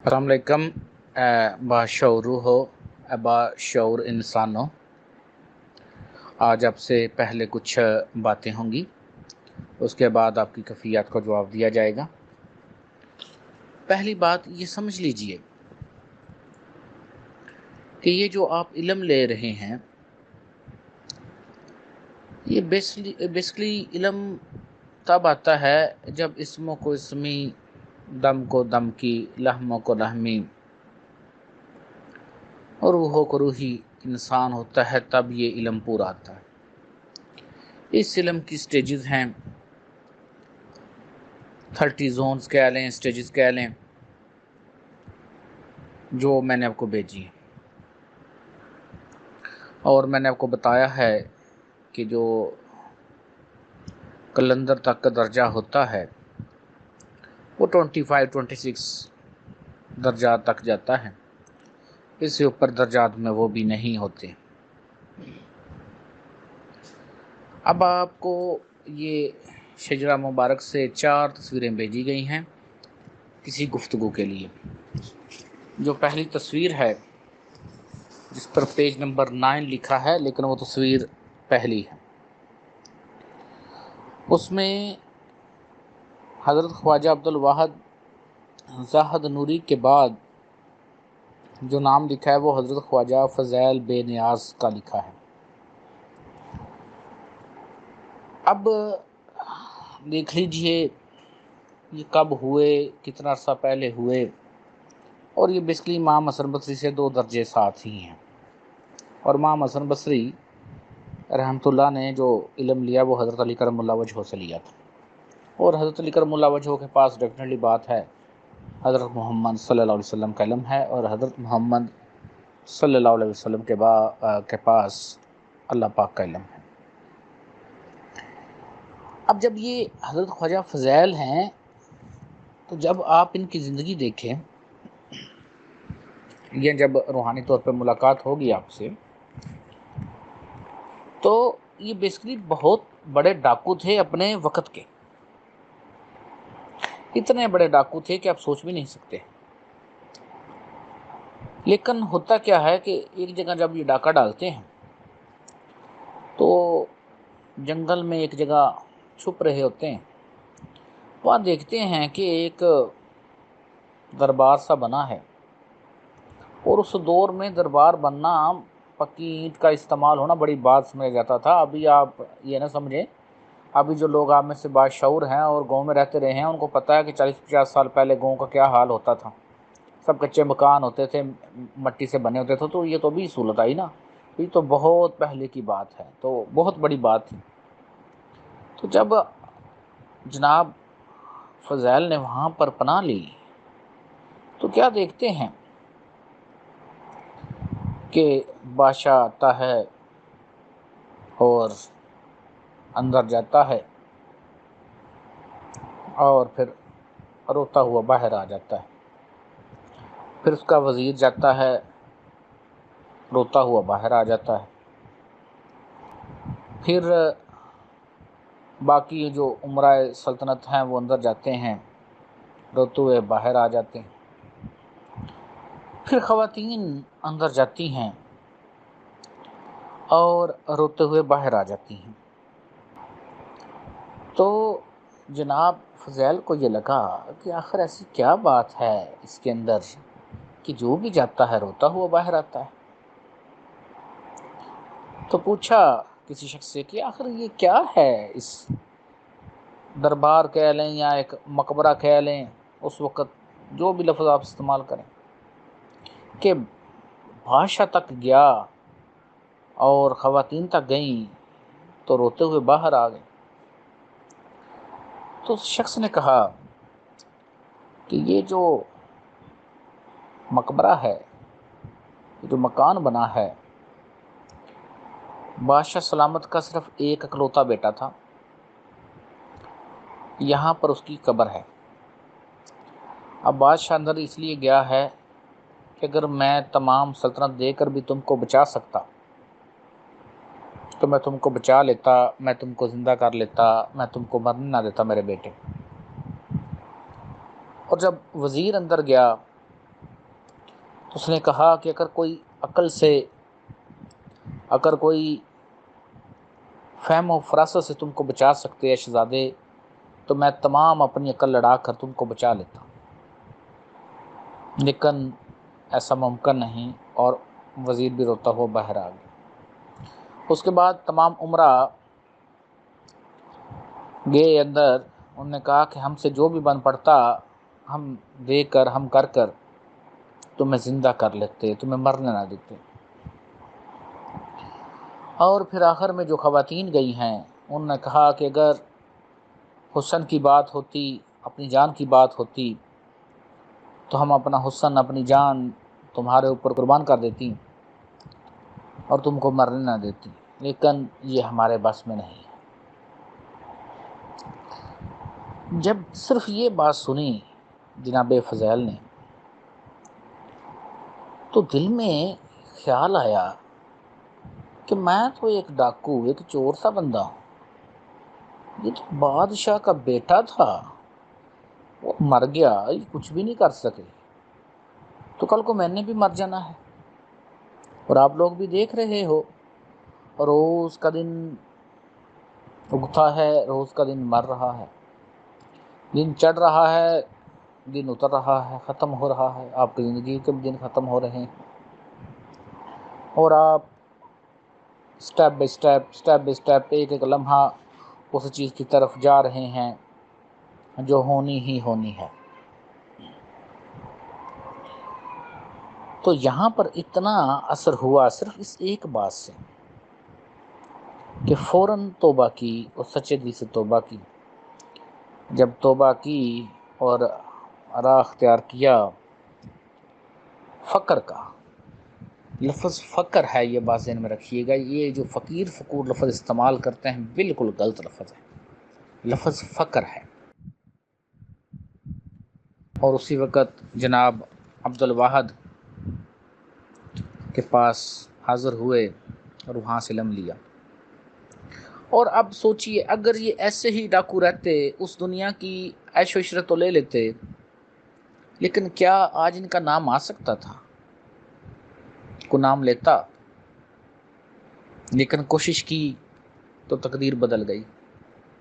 अस्सलाम वालेकुम। बाशऊर हो, बाशऊर इंसानों, आज आपसे पहले कुछ बातें होंगी, उसके बाद आपकी कफ़ियात को जवाब दिया जाएगा। पहली बात ये समझ लीजिए कि ये जो आप इल्म ले रहे हैं, ये बेसिकली इल्म तब आता है जब इस्मों को इस्मी, दम को दम की, लहमों को लहमी और रूहों को रूही इंसान होता है, तब ये इल्म पूरा आता है। इस इल्म की स्टेजेस हैं, 30 जोन्स कह लें, स्टेजेस कह लें, जो मैंने आपको भेजी है। और मैंने आपको बताया है कि जो कलंदर तक का दर्जा होता है वो 25-26 दर्जात तक जाता है, इससे ऊपर दर्जात में वो भी नहीं होते। अब आपको ये शजरा मुबारक से 4 तस्वीरें भेजी गई हैं किसी गुफ्तगू के लिए। जो पहली तस्वीर है जिस पर पेज नंबर 9 लिखा है, लेकिन वो तस्वीर पहली है, उसमें हज़रत ख्वाजा अब्दुल वाहिद ज़ाहिद नूरी के बाद जो नाम लिखा है वो हज़रत ख्वाजा फ़ज़ैल बेनियाज़ का लिखा है। अब देख लीजिए ये कब हुए, कितना अर्सा पहले हुए, और ये बेसिकली इमाम हसन बसरी से 2 दर्जे साथ ही हैं। और इमाम हसन बसरी रहमतुल्लाह ने जो इल्म लिया वो हज़रत अली करमुल्लाह वजह से लिया था, और हज़रत अली करमुल्लाह वजह के पास डेफिनेटली बात है हज़रत मोहम्मद सल्लल्लाहु अलैहि वसल्लम का इल्म है, और हज़रत मोहम्मद सल्लल्लाहु अलैहि वसल्लम के पास अल्लाह पाक का इल्म है। अब जब ये हज़रत ख्वाजा फ़ज़ैल हैं, तो जब आप इनकी ज़िंदगी देखें, ये जब रूहानी तौर पर मुलाकात होगी आपसे, तो ये बेसिकली बहुत बड़े डाकू थे अपने वक़्त के। इतने बड़े डाकू थे कि आप सोच भी नहीं सकते। लेकिन होता क्या है कि एक जगह जब ये डाका डालते हैं तो जंगल में एक जगह छुप रहे होते हैं, वहाँ देखते हैं कि एक दरबार सा बना है, और उस दौर में दरबार बनना, पक्की ईंट का इस्तेमाल होना बड़ी बात समझा जाता था। अभी आप ये ना समझें, अभी जो लोग आप में से बाशऊर हैं और गांव में रहते रहे हैं, उनको पता है कि 40-50 साल पहले गांव का क्या हाल होता था। सब कच्चे मकान होते थे, मट्टी से बने होते थे, तो ये तो भी सहूलत आई ना, ये तो बहुत पहले की बात है, तो बहुत बड़ी बात थी। तो जब जनाब फ़ज़ैल ने वहाँ पर पनाह ली, तो क्या देखते हैं कि बादशाह आता है और अंदर जाता है और फिर रोता हुआ बाहर आ जाता है। फिर उसका वज़ीर जाता है, रोता हुआ बाहर आ जाता है। फिर बाकी जो उमराए सल्तनत हैं वो अंदर जाते हैं, रोते हुए बाहर आ जाते हैं। फिर ख़वातीन अंदर जाती हैं और रोते हुए बाहर आ जाती हैं। तो जनाब फ़ज़ैल को ये लगा कि आखिर ऐसी क्या बात है इसके अंदर कि जो भी जाता है रोता हुआ बाहर आता है। तो पूछा किसी शख्स से कि आखिर ये क्या है, इस दरबार कह लें या एक मकबरा कह लें, उस वक़्त जो भी लफ्ज़ आप इस्तेमाल करें, कि बादशाह तक गया और ख़वातीन तक गईं तो रोते हुए बाहर आ गए। तो उस शख्स ने कहा कि ये जो मकबरा है, ये जो मकान बना है, बादशाह सलामत का सिर्फ एक इकलौता बेटा था, यहाँ पर उसकी कब्र है। अब बादशाह अंदर इसलिए गया है कि अगर मैं तमाम सल्तनत देकर भी तुमको बचा सकता तो मैं तुमको बचा लेता, मैं तुमको ज़िंदा कर लेता, मैं तुमको मरने ना देता मेरे बेटे। और जब वज़ीर अंदर गया تو اس نے کہا کہ اگر کوئی عقل سے، اگر کوئی فہم و فراست سے تم کو بچا سکتے ہیں شہزادے، تو میں تمام اپنی عقل لڑا کر تم کو بچا لیتا، لیکن ایسا ممکن نہیں، اور وزیر بھی روتا ہوا باہر آ گیا۔ اس کے بعد تمام عمرہ گئے اندر، انہوں نے کہا کہ ہم سے جو بھی بن پڑتا ہم دے کر، ہم کر کر تمہیں زندہ کر لیتے، تمہیں مرنے نہ دیتے۔ اور پھر آخر میں جو خواتین گئی ہیں انہوں نے کہا کہ اگر حسن کی بات ہوتی، اپنی جان کی بات ہوتی، تو ہم اپنا حسن، اپنی جان تمہارے اوپر قربان کر دیتی اور تم کو مرنے نہ دیتی، لیکن یہ ہمارے بس میں نہیں ہے۔ جب صرف یہ بات سنی جناب فضیل نے، تو دل میں خیال آیا کہ میں تو ایک ڈاکو، ایک چور سا بندہ ہوں، یہ تو بادشاہ کا بیٹا تھا، وہ مر گیا، یہ کچھ بھی نہیں کر سکے، تو کل کو میں نے بھی مر جانا ہے، اور آپ لوگ بھی دیکھ رہے ہو، روز کا دن اگتا ہے، روز کا دن مر رہا ہے، دن چڑھ رہا ہے، دن اتر رہا ہے، ختم ہو رہا ہے، آپ کی زندگی کے بھی دن ختم ہو رہے ہیں، اور آپ سٹیپ بائی سٹیپ ایک ایک لمحہ اس چیز کی طرف جا رہے ہیں جو ہونی ہی ہونی ہے۔ تو یہاں پر اتنا اثر ہوا صرف اس ایک بات سے کہ فوراً توبہ کی اور سچے دل سے توبہ کی۔ جب توبہ کی اور راہ اختیار کیا، فقر کا لفظ فقر ہے، یہ بات ذہن میں رکھیے گا، یہ جو فقیر فقور لفظ استعمال کرتے ہیں بالکل غلط لفظ ہے، لفظ فقر ہے۔ اور اسی وقت جناب عبد الواحد کے پاس حاضر ہوئے اور وہاں سے لم لیا۔ اور اب سوچئے اگر یہ ایسے ہی ڈاکو رہتے، اس دنیا کی عیش و عشرت تو لے لیتے، لیکن کیا آج ان کا نام آ سکتا تھا؟ کو نام لیتا، لیکن کوشش کی تو تقدیر بدل گئی۔